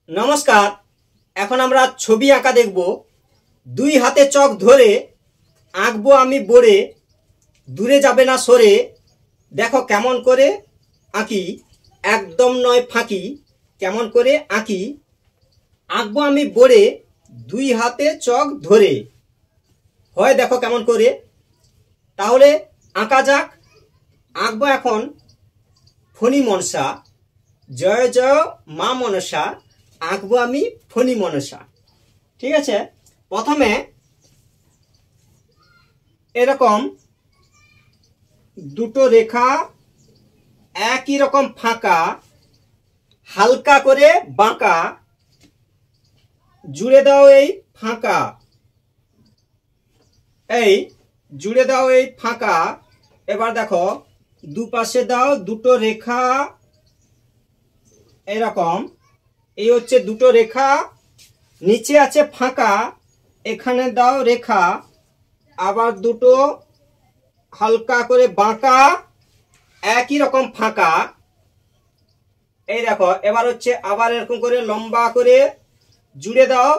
নমস্কার। এখন আমরা ছবি আঁকা দেখব। দুই হাতে চক ধরে আঁকবো আমি বোরে, দূরে যাবে না সরে। দেখো কেমন করে আঁকি, একদম নয় ফাঁকি। কেমন করে আঁকি, আঁকবো আমি বোরে, দুই হাতে চক ধরে। হয় দেখো কেমন করে। তাহলে আঁকা যাক। আঁকবো এখন ফণী মনসা, জয় জয় মা মনসা। আঁকবো আমি ফণী মনসা। ঠিক আছে, প্রথমে এরকম দুটো রেখা একই রকম ফাঁকা, হালকা করে বাঁকা, জুড়ে দাও এই ফাঁকা। এই জুড়ে দাও এই ফাঁকা। এবার দেখো দুপাশে দাও দুটো রেখা এরকম। এই হচ্ছে দুটো রেখা, নিচে আছে ফাঁকা, এখানে দাও রেখা। আবার দুটো হালকা করে বাঁকা, একই রকম ফাঁকা। এই দেখো এবার হচ্ছে আবার এরকম করে লম্বা করে জুড়ে দাও,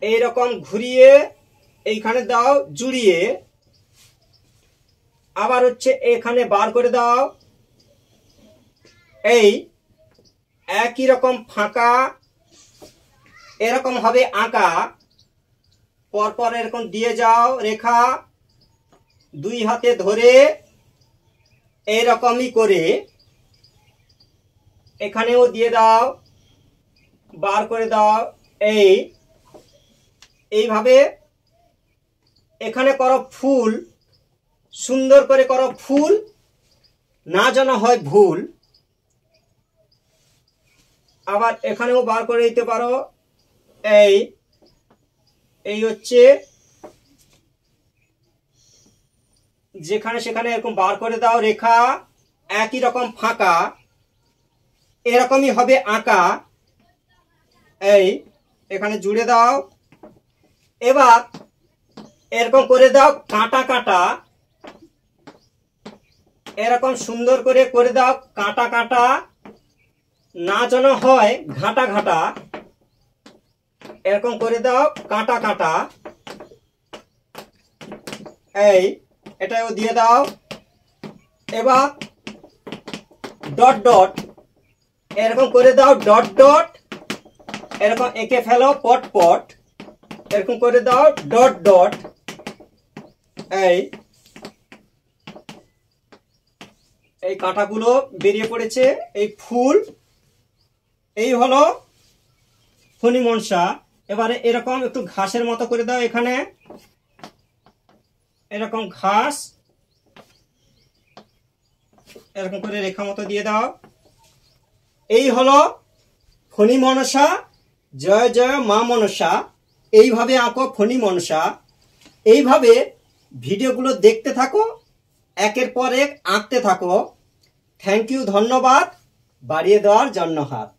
এই রকম ঘুরিয়ে এইখানে দাও জুড়িয়ে। আবার হচ্ছে এখানে বার করে দাও। এই একই রকম ফাঁকা, এরকম হবে আঁকা। পরপর এরকম দিয়ে যাও রেখা, দুই হাতে ধরে এরকমই করে এখানেও দিয়ে দাও, বার করে দাও। এইভাবে এখানে করো ফুল, সুন্দর করে করো ফুল, না যেন হয় ভুল। আবার এখানেও বার করে দিতে পারো। এই হচ্ছে যেখানে সেখানে এরকম বার করে দাও রেখা, একই রকম ফাঁকা, এরকমই হবে আঁকা। এই এখানে জুড়ে দাও। এবার এরকম করে দাও কাঁটা কাঁটা, এরকম সুন্দর করে দাও কাঁটা কাঁটা, না যেন হয় ঘাটা ঘাটা। এরকম করে দাও কাঁটা কাঁটা। এটাও দিয়ে দাও। এবার ডট ডট, এরকম করে দাও ডট ডট, এরকম এঁকে ফেলো পট পট, এরকম করে দাও ডট ডট। এই কাঁটাগুলো বেরিয়ে পড়েছে, এই ফুল। এই হলো ফণী মনসা। এবারে এরকম একটু ঘাসের মতো করে দাও, এখানে এরকম ঘাস, এরকম করে রেখা মতো দিয়ে দাও। এই হলো ফণী মনসা, জয় জয় মা মনসা। এইভাবে আঁকো ফণী মনসা। এইভাবে ভিডিওগুলো দেখতে থাকো, একের পর এক আঁকতে থাকো। থ্যাংক ইউ, ধন্যবাদ বাড়িয়ে দেওয়ার জন্য হাত।